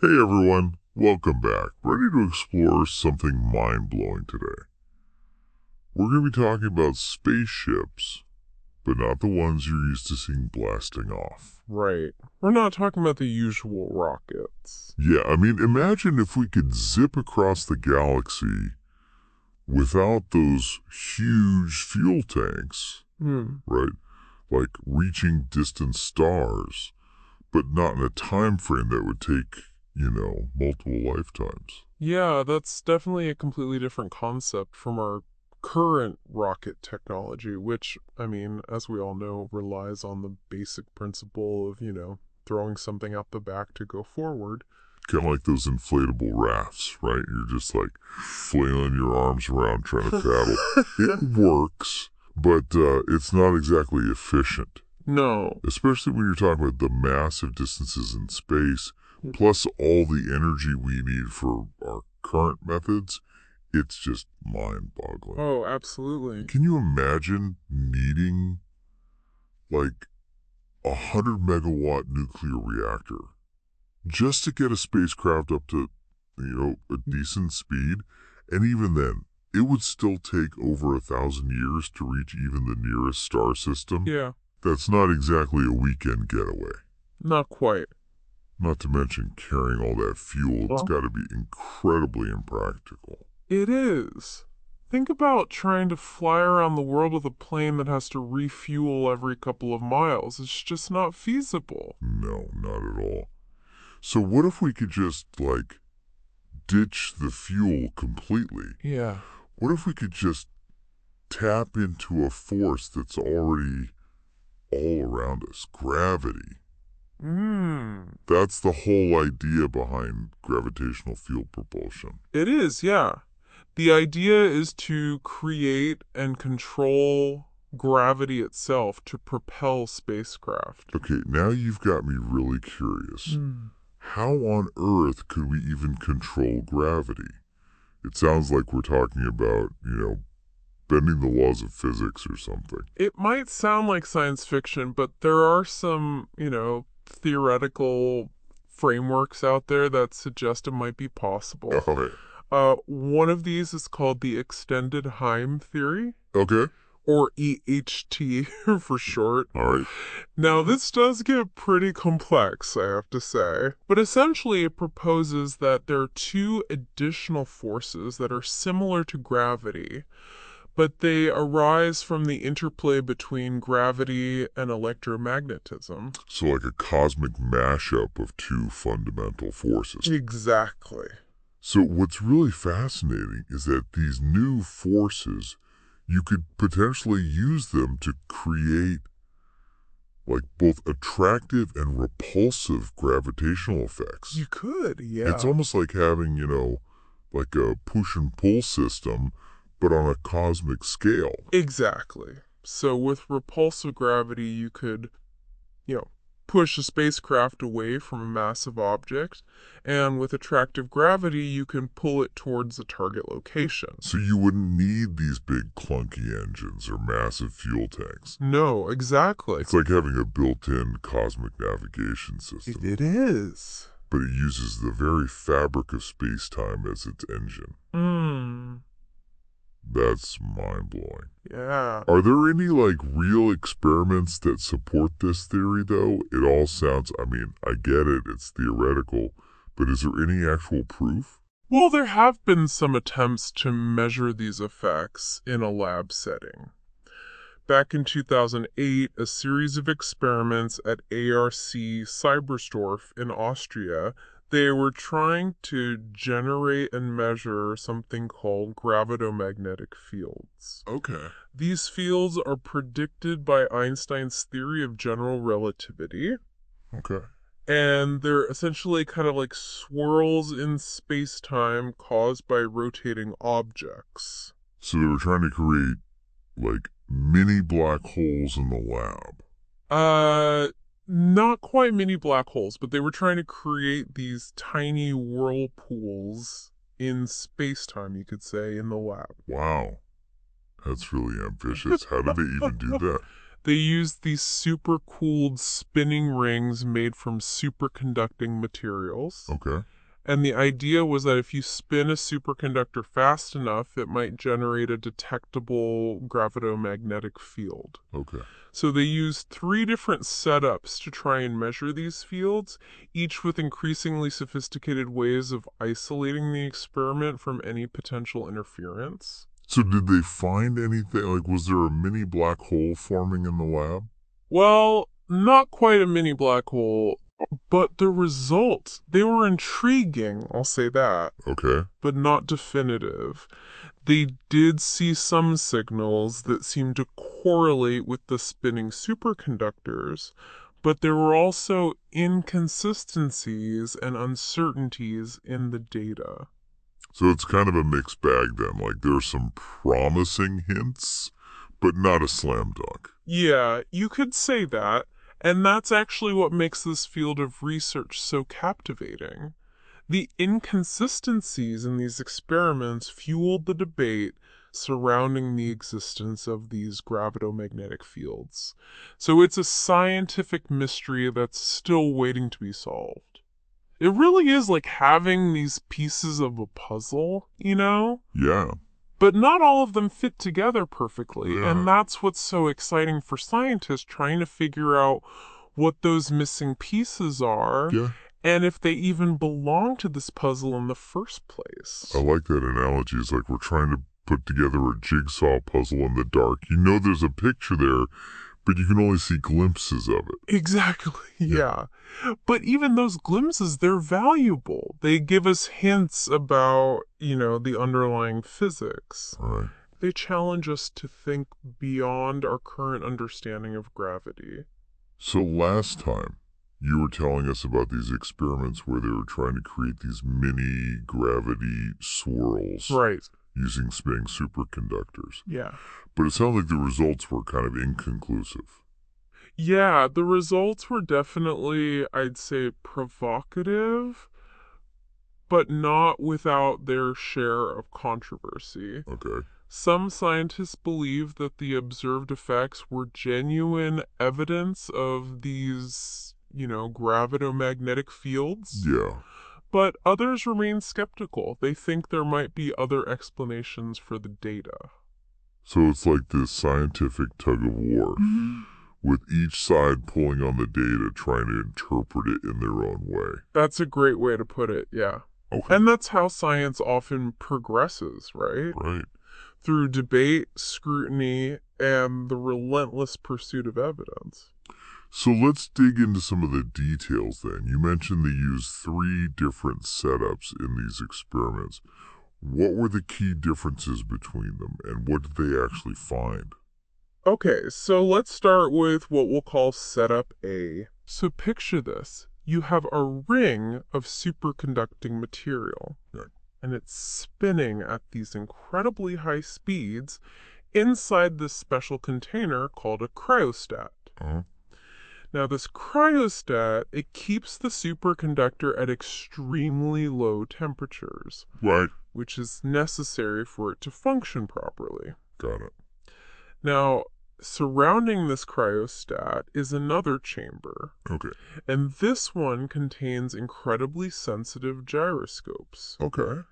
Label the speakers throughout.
Speaker 1: Hey everyone, welcome back. Ready to explore something mind-blowing today. We're going to be talking about spaceships, but not the ones you're used to seeing blasting off.
Speaker 2: Right. We're not talking about the usual rockets.
Speaker 1: Yeah, imagine if we could zip across the galaxy without those huge fuel tanks, right? Like reaching distant stars, but not in a time frame that would take, multiple lifetimes.
Speaker 2: Yeah, that's definitely a completely different concept from our current rocket technology, which, as we all know, relies on the basic principle of, throwing something out the back to go forward.
Speaker 1: Kind of like those inflatable rafts, right? You're just like flailing your arms around trying to paddle. It works, but it's not exactly efficient.
Speaker 2: No.
Speaker 1: Especially when you're talking about the massive distances in space, plus all the energy we need for our current methods. It's just mind-boggling.
Speaker 2: Oh, absolutely.
Speaker 1: Can you imagine needing like 100-megawatt nuclear reactor just to get a spacecraft up to, a decent speed? And even then, it would still take over 1,000 years to reach even the nearest star system.
Speaker 2: Yeah.
Speaker 1: That's not exactly a weekend getaway.
Speaker 2: Not quite.
Speaker 1: Not to mention carrying all that fuel, it's got to be incredibly impractical.
Speaker 2: It is. Think about trying to fly around the world with a plane that has to refuel every couple of miles. It's just not feasible.
Speaker 1: No, not at all. So what if we could just, ditch the fuel completely?
Speaker 2: Yeah.
Speaker 1: What if we could just tap into a force that's already all around us? Gravity. That's the whole idea behind gravitational field propulsion.
Speaker 2: It is, yeah. The idea is to create and control gravity itself to propel spacecraft.
Speaker 1: Okay, now you've got me really curious. How on earth could we even control gravity? It sounds like we're talking about, bending the laws of physics or something.
Speaker 2: It might sound like science fiction, but there are some, theoretical frameworks out there that suggest it might be possible.
Speaker 1: Okay.
Speaker 2: One of these is called the extended Heim theory.
Speaker 1: Okay.
Speaker 2: Or EHT for short.
Speaker 1: All right.
Speaker 2: Now, this does get pretty complex, I have to say. But essentially, it proposes that there are two additional forces that are similar to gravity, but they arise from the interplay between gravity and electromagnetism.
Speaker 1: So like a cosmic mashup of two fundamental forces.
Speaker 2: Exactly.
Speaker 1: So what's really fascinating is that these new forces, you could potentially use them to create both attractive and repulsive gravitational effects.
Speaker 2: You could, yeah.
Speaker 1: It's almost like having, like a push and pull system, but on a cosmic scale.
Speaker 2: Exactly. So with repulsive gravity, you could, push a spacecraft away from a massive object, and with attractive gravity, you can pull it towards the target location.
Speaker 1: So you wouldn't need these big clunky engines or massive fuel tanks.
Speaker 2: No, exactly.
Speaker 1: It's like having a built-in cosmic navigation system.
Speaker 2: It is.
Speaker 1: But it uses the very fabric of space-time as its engine. That's mind-blowing.
Speaker 2: Yeah.
Speaker 1: Are there any, real experiments that support this theory, though? It all sounds, I get it, it's theoretical, but is there any actual proof?
Speaker 2: Well, there have been some attempts to measure these effects in a lab setting. Back in 2008, a series of experiments at ARC Cybersdorf in Austria, they were trying to generate and measure something called gravitomagnetic fields.
Speaker 1: Okay.
Speaker 2: These fields are predicted by Einstein's theory of general relativity.
Speaker 1: Okay.
Speaker 2: And they're essentially kind of like swirls in space-time caused by rotating objects.
Speaker 1: So they were trying to create, mini black holes in the lab.
Speaker 2: Not quite mini black holes, but they were trying to create these tiny whirlpools in space-time, you could say, in the lab.
Speaker 1: Wow. That's really ambitious. How did they even do that?
Speaker 2: They used these super-cooled spinning rings made from superconducting materials.
Speaker 1: Okay.
Speaker 2: And the idea was that if you spin a superconductor fast enough, it might generate a detectable gravitomagnetic field.
Speaker 1: Okay.
Speaker 2: So they used three different setups to try and measure these fields, each with increasingly sophisticated ways of isolating the experiment from any potential interference.
Speaker 1: So did they find anything? Like, was there a mini black hole forming in the lab?
Speaker 2: Well, not quite a mini black hole, but the results, they were intriguing, I'll say that,
Speaker 1: Okay.
Speaker 2: but not definitive. They did see some signals that seemed to correlate with the spinning superconductors, but there were also inconsistencies and uncertainties in the data.
Speaker 1: So it's kind of a mixed bag then. Like, there's some promising hints, but not a slam dunk.
Speaker 2: Yeah, you could say that, and that's actually what makes this field of research so captivating. The inconsistencies in these experiments fueled the debate surrounding the existence of these gravitomagnetic fields. So it's a scientific mystery that's still waiting to be solved. It really is like having these pieces of a puzzle, you know?
Speaker 1: Yeah.
Speaker 2: But not all of them fit together perfectly,
Speaker 1: Yeah.
Speaker 2: and that's what's so exciting for scientists trying to figure out what those missing pieces are
Speaker 1: Yeah.
Speaker 2: and if they even belong to this puzzle in the first place.
Speaker 1: I like that analogy. It's like we're trying to put together a jigsaw puzzle in the dark. You know there's a picture there, but you can only see glimpses of it.
Speaker 2: Exactly, yeah. But even those glimpses, they're valuable. They give us hints about, the underlying physics.
Speaker 1: Right.
Speaker 2: They challenge us to think beyond our current understanding of gravity.
Speaker 1: So last time, you were telling us about these experiments where they were trying to create these mini gravity swirls
Speaker 2: Right,
Speaker 1: using spinning superconductors.
Speaker 2: yeah.
Speaker 1: But it sounds like the results were kind of inconclusive.
Speaker 2: Yeah, the results were definitely, I'd say, provocative, but not without their share of controversy.
Speaker 1: Okay.
Speaker 2: Some scientists believe that the observed effects were genuine evidence of these, gravitomagnetic fields,
Speaker 1: Yeah.
Speaker 2: but others remain skeptical. They think there might be other explanations for the data.
Speaker 1: So it's like this scientific tug of war, with each side pulling on the data, trying to interpret it in their own way.
Speaker 2: That's a great way to put it, yeah.
Speaker 1: Okay.
Speaker 2: And that's how science often progresses, right?
Speaker 1: Right.
Speaker 2: Through debate, scrutiny, and the relentless pursuit of evidence.
Speaker 1: So let's dig into some of the details then. You mentioned they used 3 different setups in these experiments. What were the key differences between them, and what did they actually find?
Speaker 2: Okay, so let's start with what we'll call setup A. So picture this. You have a ring of superconducting material,
Speaker 1: Right.
Speaker 2: and it's spinning at these incredibly high speeds inside this special container called a cryostat.
Speaker 1: Uh-huh.
Speaker 2: Now, this cryostat, it keeps the superconductor at extremely low temperatures,
Speaker 1: Right.
Speaker 2: which is necessary for it to function properly.
Speaker 1: Got it.
Speaker 2: Now, surrounding this cryostat is another chamber,
Speaker 1: Okay.
Speaker 2: and this one contains incredibly sensitive gyroscopes.
Speaker 1: Okay.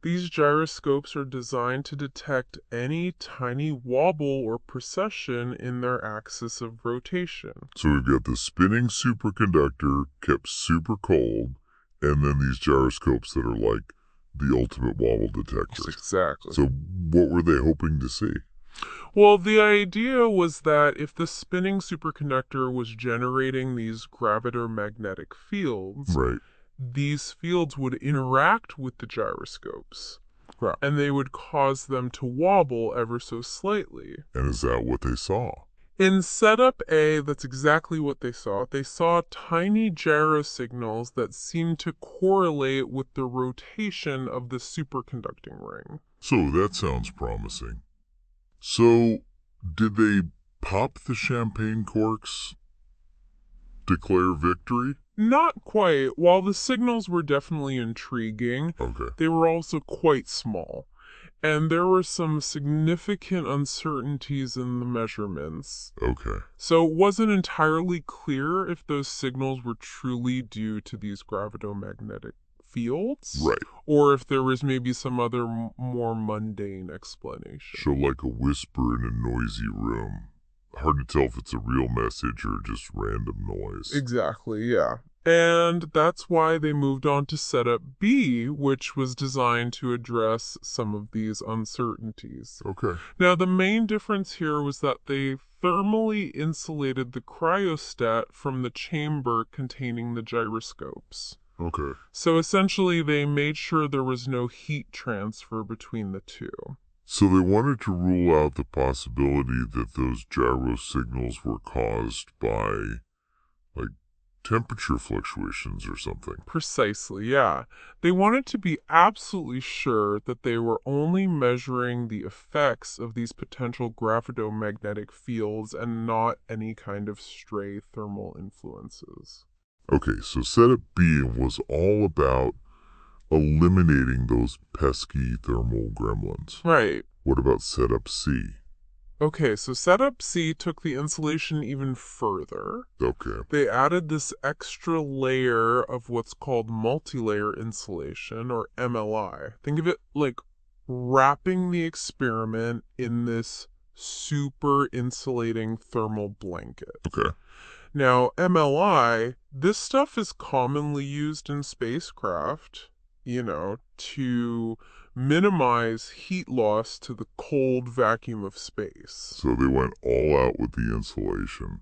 Speaker 2: These gyroscopes are designed to detect any tiny wobble or precession in their axis of rotation.
Speaker 1: So we've got the spinning superconductor kept super cold, and then these gyroscopes that are like the ultimate wobble detectors.
Speaker 2: Exactly.
Speaker 1: So what were they hoping to see?
Speaker 2: Well, the idea was that if the spinning superconductor was generating these gravitomagnetic fields,
Speaker 1: Right.
Speaker 2: these fields would interact with the gyroscopes,
Speaker 1: Right.
Speaker 2: and they would cause them to wobble ever so slightly.
Speaker 1: And is that what they saw?
Speaker 2: In setup A, that's exactly what they saw. They saw tiny gyro signals that seemed to correlate with the rotation of the superconducting ring.
Speaker 1: So that sounds promising. So, did they pop the champagne corks? Declare victory?
Speaker 2: Not quite. While the signals were definitely intriguing,
Speaker 1: Okay.
Speaker 2: they were also quite small. And there were some significant uncertainties in the measurements.
Speaker 1: Okay.
Speaker 2: So it wasn't entirely clear if those signals were truly due to these gravitomagnetic fields,
Speaker 1: Right.
Speaker 2: or if there was maybe some other more mundane explanation.
Speaker 1: So like a whisper in a noisy room. Hard to tell if it's a real message or just random noise.
Speaker 2: Exactly, yeah. And that's why they moved on to setup B, which was designed to address some of these uncertainties.
Speaker 1: Okay.
Speaker 2: Now, the main difference here was that they thermally insulated the cryostat from the chamber containing the gyroscopes.
Speaker 1: Okay.
Speaker 2: So essentially, they made sure there was no heat transfer between the two.
Speaker 1: So they wanted to rule out the possibility that those gyro signals were caused by, like, temperature fluctuations or something.
Speaker 2: Precisely, yeah. They wanted to be absolutely sure that they were only measuring the effects of these potential gravitomagnetic fields and not any kind of stray thermal influences.
Speaker 1: Okay, so setup B was all about eliminating those pesky thermal gremlins.
Speaker 2: Right.
Speaker 1: What about setup C?
Speaker 2: Okay, so setup C took the insulation even further.
Speaker 1: Okay.
Speaker 2: They added this extra layer of what's called multilayer insulation, or MLI. Think of it like wrapping the experiment in this super insulating thermal blanket.
Speaker 1: Okay.
Speaker 2: Now, MLI, this stuff is commonly used in spacecraft, to minimize heat loss to the cold vacuum of space.
Speaker 1: So they went all out with the insulation,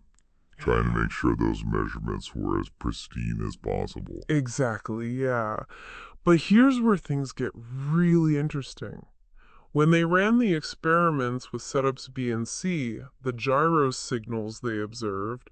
Speaker 1: trying to make sure those measurements were as pristine as possible.
Speaker 2: Exactly, yeah. But here's where things get really interesting. When they ran the experiments with setups B and C, the gyro signals they observed,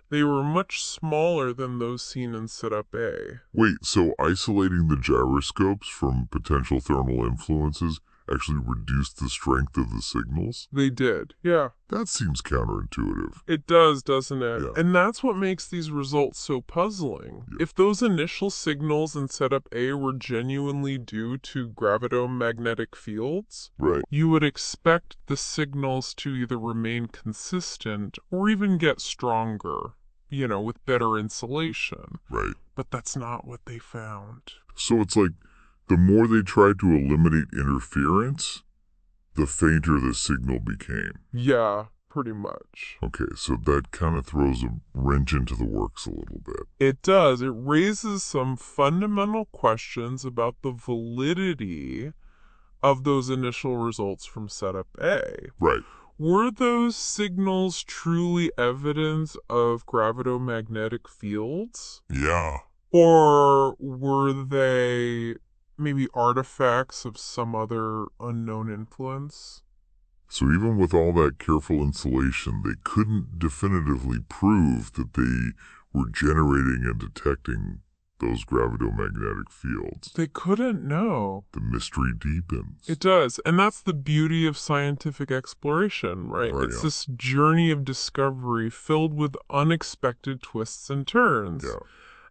Speaker 2: they were much smaller than those seen in setup A.
Speaker 1: Wait, so isolating the gyroscopes from potential thermal influences actually reduced the strength of the signals?
Speaker 2: They did, yeah.
Speaker 1: That seems counterintuitive.
Speaker 2: It does, doesn't it?
Speaker 1: Yeah.
Speaker 2: And that's what makes these results so puzzling.
Speaker 1: Yeah.
Speaker 2: If those initial signals in setup A were genuinely due to gravitomagnetic fields,
Speaker 1: Right.
Speaker 2: you would expect the signals to either remain consistent or even get stronger, with better insulation.
Speaker 1: Right.
Speaker 2: But that's not what they found.
Speaker 1: So it's like the more they tried to eliminate interference, the fainter the signal became.
Speaker 2: Yeah, pretty much.
Speaker 1: Okay, so that kind of throws a wrench into the works a little bit.
Speaker 2: It does. It raises some fundamental questions about the validity of those initial results from setup A.
Speaker 1: Right.
Speaker 2: Were those signals truly evidence of gravitomagnetic fields?
Speaker 1: Yeah.
Speaker 2: Or were they maybe artifacts of some other unknown influence?
Speaker 1: So even with all that careful insulation, they couldn't definitively prove that they were generating and detecting those gravitomagnetic fields.
Speaker 2: They couldn't know.
Speaker 1: The mystery deepens.
Speaker 2: It does. And that's the beauty of scientific exploration, right?
Speaker 1: Right,
Speaker 2: It's
Speaker 1: yeah.
Speaker 2: this journey of discovery filled with unexpected twists and turns.
Speaker 1: Yeah.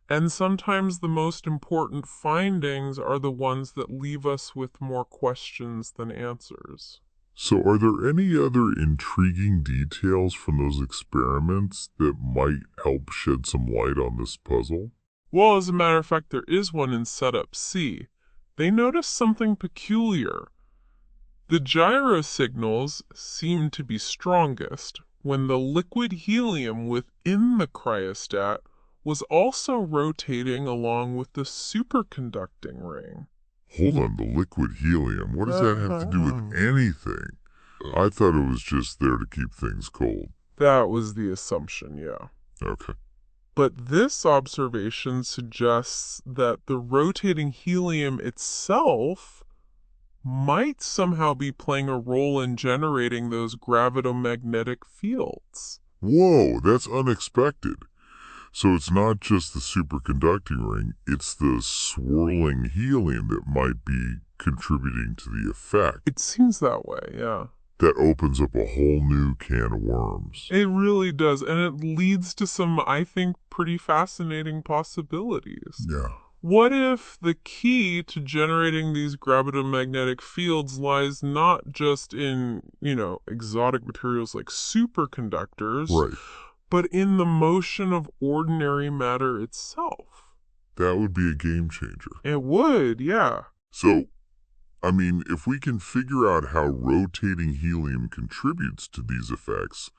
Speaker 2: And sometimes the most important findings are the ones that leave us with more questions than answers.
Speaker 1: So are there any other intriguing details from those experiments that might help shed some light on this puzzle?
Speaker 2: Well, as a matter of fact, there is one in setup C. They noticed something peculiar. The gyro signals seem to be strongest when the liquid helium within the cryostat was also rotating along with the superconducting ring.
Speaker 1: Hold on, the liquid helium. What does that have to do with anything? I thought it was just there to keep things cold.
Speaker 2: That was the assumption, yeah.
Speaker 1: Okay.
Speaker 2: But this observation suggests that the rotating helium itself might somehow be playing a role in generating those gravitomagnetic fields.
Speaker 1: Whoa, that's unexpected. So it's not just the superconducting ring, it's the swirling helium that might be contributing to the effect.
Speaker 2: It seems that way, yeah.
Speaker 1: That opens up a whole new can of worms.
Speaker 2: It really does, and it leads to some, I think, pretty fascinating possibilities.
Speaker 1: Yeah.
Speaker 2: What if the key to generating these gravitomagnetic fields lies not just in, exotic materials like superconductors,
Speaker 1: Right.
Speaker 2: but in the motion of ordinary matter itself?
Speaker 1: That would be a game changer.
Speaker 2: It would, yeah.
Speaker 1: So, I mean, if we can figure out how rotating helium contributes to these effects,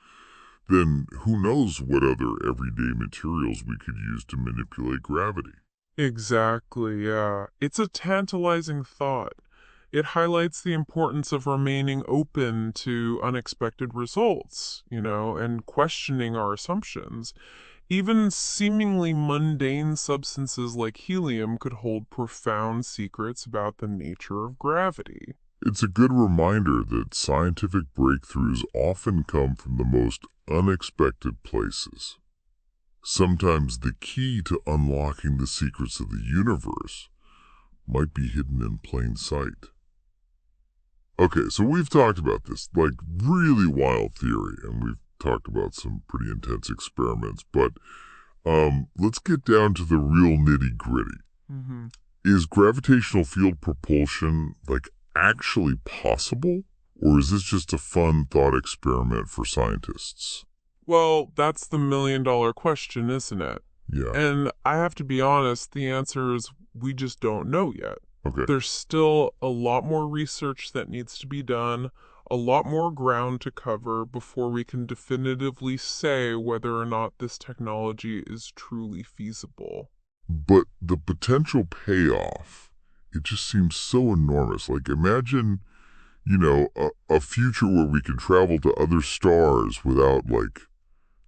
Speaker 1: then who knows what other everyday materials we could use to manipulate gravity.
Speaker 2: Exactly, yeah. It's a tantalizing thought. It highlights the importance of remaining open to unexpected results, and questioning our assumptions. Even seemingly mundane substances like helium could hold profound secrets about the nature of gravity.
Speaker 1: It's a good reminder that scientific breakthroughs often come from the most unexpected places. Sometimes the key to unlocking the secrets of the universe might be hidden in plain sight. Okay, so we've talked about this, like, really wild theory, and we've talked about some pretty intense experiments, but let's get down to the real nitty-gritty.
Speaker 2: Mm-hmm.
Speaker 1: Is gravitational field propulsion, like, actually possible? Or is this just a fun thought experiment for scientists?
Speaker 2: Well, that's the million-dollar question, isn't it?
Speaker 1: Yeah.
Speaker 2: And I have to be honest, the answer is we just don't know yet.
Speaker 1: Okay.
Speaker 2: There's still a lot more research that needs to be done, a lot more ground to cover before we can definitively say whether or not this technology is truly feasible.
Speaker 1: But the potential payoff, it just seems so enormous. Like, imagine, a future where we can travel to other stars without, like,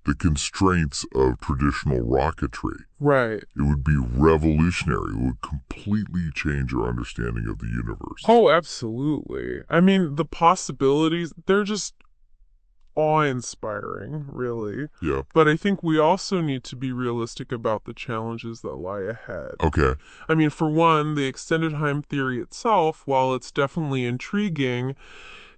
Speaker 1: the constraints of traditional rocketry.
Speaker 2: Right.
Speaker 1: It would be revolutionary. It would completely change our understanding of the universe.
Speaker 2: Oh, absolutely. I mean, the possibilities, they're just awe-inspiring, really.
Speaker 1: Yeah.
Speaker 2: But I think we also need to be realistic about the challenges that lie ahead.
Speaker 1: Okay.
Speaker 2: I mean, for one, the extended time theory itself, while it's definitely intriguing,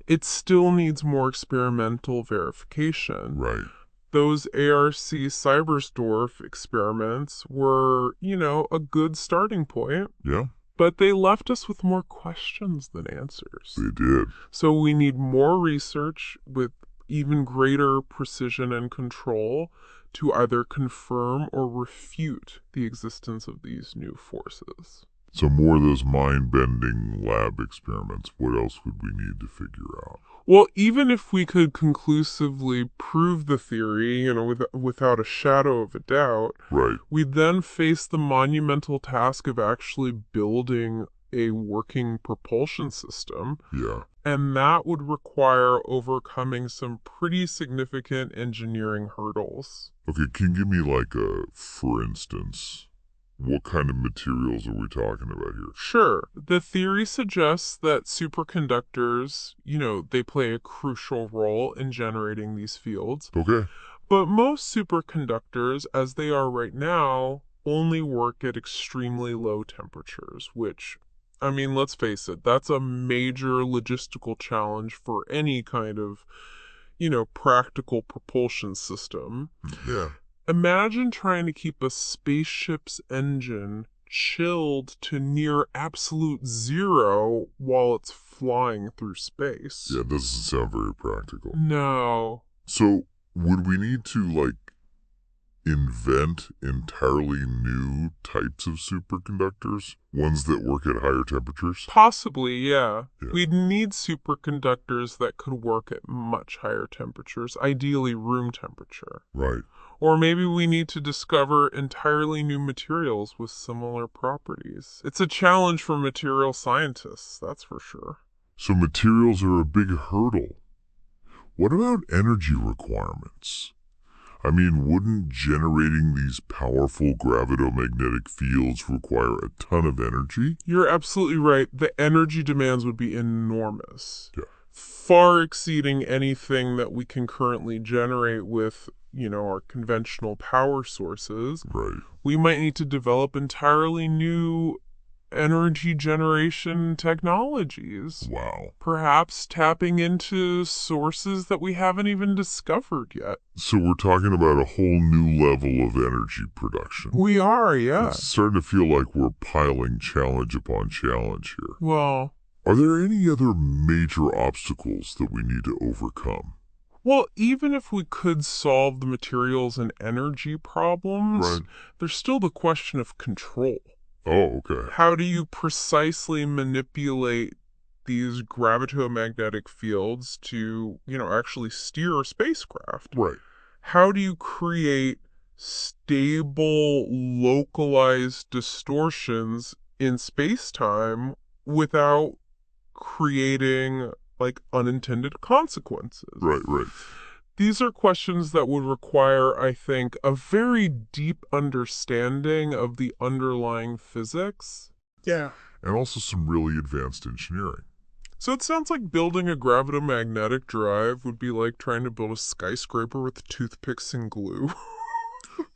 Speaker 2: it still needs more experimental verification.
Speaker 1: Right.
Speaker 2: Those ARC Cybersdorf experiments were, a good starting point,
Speaker 1: Yeah.
Speaker 2: but they left us with more questions than answers.
Speaker 1: They did.
Speaker 2: So we need more research with even greater precision and control to either confirm or refute the existence of these new forces.
Speaker 1: So more of those mind-bending lab experiments. What else would we need to figure out?
Speaker 2: Well, even if we could conclusively prove the theory, without a shadow of a doubt,
Speaker 1: Right.
Speaker 2: we'd then face the monumental task of actually building a working propulsion system.
Speaker 1: Yeah.
Speaker 2: And that would require overcoming some pretty significant engineering hurdles.
Speaker 1: Okay, can you give me for instance, what kind of materials are we talking about here?
Speaker 2: Sure, the theory suggests that superconductors, they play a crucial role in generating these fields.
Speaker 1: Okay.
Speaker 2: But most superconductors, as they are right now, only work at extremely low temperatures, which, I mean, let's face it, that's a major logistical challenge for any kind of, practical propulsion system.
Speaker 1: Yeah.
Speaker 2: Imagine trying to keep a spaceship's engine chilled to near absolute zero while it's flying through space.
Speaker 1: Yeah, doesn't sound very practical.
Speaker 2: No.
Speaker 1: So, would we need to, invent entirely new types of superconductors? Ones that work at higher temperatures?
Speaker 2: Possibly, yeah.
Speaker 1: Yeah.
Speaker 2: We'd need superconductors that could work at much higher temperatures, ideally room temperature.
Speaker 1: Right.
Speaker 2: Or maybe we need to discover entirely new materials with similar properties. It's a challenge for material scientists, that's for sure.
Speaker 1: So materials are a big hurdle. What about energy requirements? I mean, wouldn't generating these powerful gravitomagnetic fields require a ton of energy?
Speaker 2: You're absolutely right. The energy demands would be enormous.
Speaker 1: Yeah.
Speaker 2: Far exceeding anything that we can currently generate with, our conventional power sources.
Speaker 1: Right.
Speaker 2: We might need to develop entirely new energy generation technologies.
Speaker 1: Wow.
Speaker 2: Perhaps tapping into sources that we haven't even discovered yet.
Speaker 1: So we're talking about a whole new level of energy production.
Speaker 2: We are, yeah.
Speaker 1: It's starting to feel like we're piling challenge upon challenge here.
Speaker 2: Well,
Speaker 1: are there any other major obstacles that we need to overcome?
Speaker 2: Well, even if we could solve the materials and energy problems,
Speaker 1: Right.
Speaker 2: there's still the question of control.
Speaker 1: Oh, okay.
Speaker 2: How do you precisely manipulate these gravito-magnetic fields to, actually steer a spacecraft?
Speaker 1: Right.
Speaker 2: How do you create stable, localized distortions in space-time without creating like unintended consequences?
Speaker 1: Right, right.
Speaker 2: These are questions that would require, I think, a very deep understanding of the underlying physics. Yeah.
Speaker 1: And also some really advanced engineering.
Speaker 2: So it sounds like building a gravitomagnetic drive would be like trying to build a skyscraper with toothpicks and glue.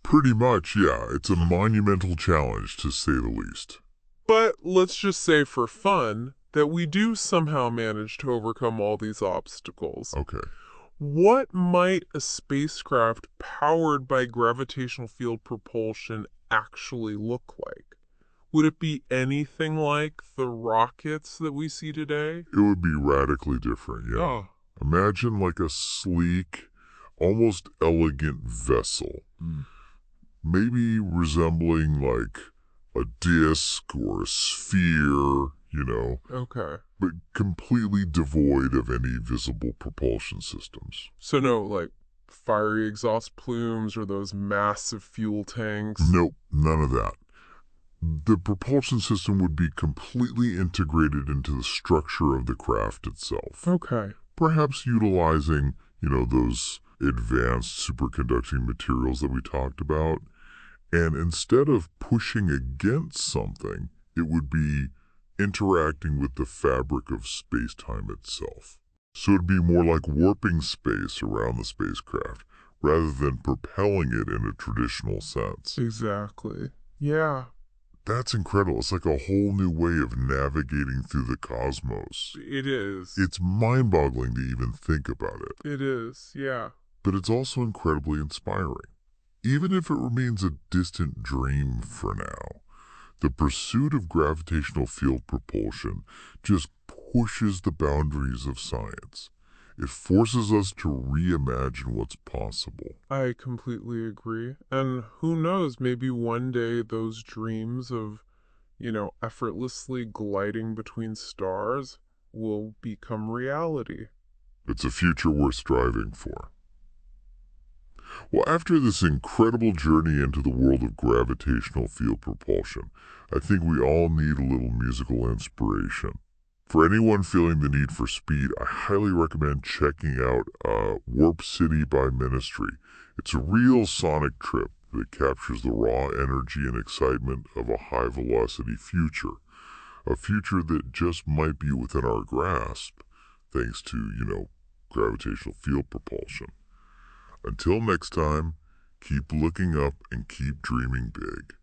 Speaker 1: Pretty much, yeah. It's a monumental challenge, to say the least.
Speaker 2: But let's just say for fun that we do somehow manage to overcome all these obstacles.
Speaker 1: Okay.
Speaker 2: What might a spacecraft powered by gravitational field propulsion actually look like? Would it be anything like the rockets that we see today?
Speaker 1: It would be radically different, yeah.
Speaker 2: Oh.
Speaker 1: Imagine like a sleek, almost elegant vessel. Maybe resembling like a disc or a sphere,
Speaker 2: Okay.
Speaker 1: but completely devoid of any visible propulsion systems.
Speaker 2: So no, like, fiery exhaust plumes or those massive fuel tanks?
Speaker 1: Nope, none of that. The propulsion system would be completely integrated into the structure of the craft itself.
Speaker 2: Okay.
Speaker 1: Perhaps utilizing, those advanced superconducting materials that we talked about. And instead of pushing against something, it would be interacting with the fabric of space-time itself. So it'd be more like warping space around the spacecraft, rather than propelling it in a traditional sense.
Speaker 2: Exactly. Yeah.
Speaker 1: That's incredible. It's like a whole new way of navigating through the cosmos.
Speaker 2: It is.
Speaker 1: It's mind-boggling to even think about it.
Speaker 2: It is, yeah.
Speaker 1: But it's also incredibly inspiring. Even if it remains a distant dream for now, the pursuit of gravitational field propulsion just pushes the boundaries of science. It forces us to reimagine what's possible.
Speaker 2: I completely agree. And who knows, maybe one day those dreams of, effortlessly gliding between stars will become reality.
Speaker 1: It's a future worth striving for. Well, after this incredible journey into the world of gravitational field propulsion, I think we all need a little musical inspiration. For anyone feeling the need for speed, I highly recommend checking out Warp City by Ministry. It's a real sonic trip that captures the raw energy and excitement of a high-velocity future. A future that just might be within our grasp, thanks to, gravitational field propulsion. Until next time, keep looking up and keep dreaming big.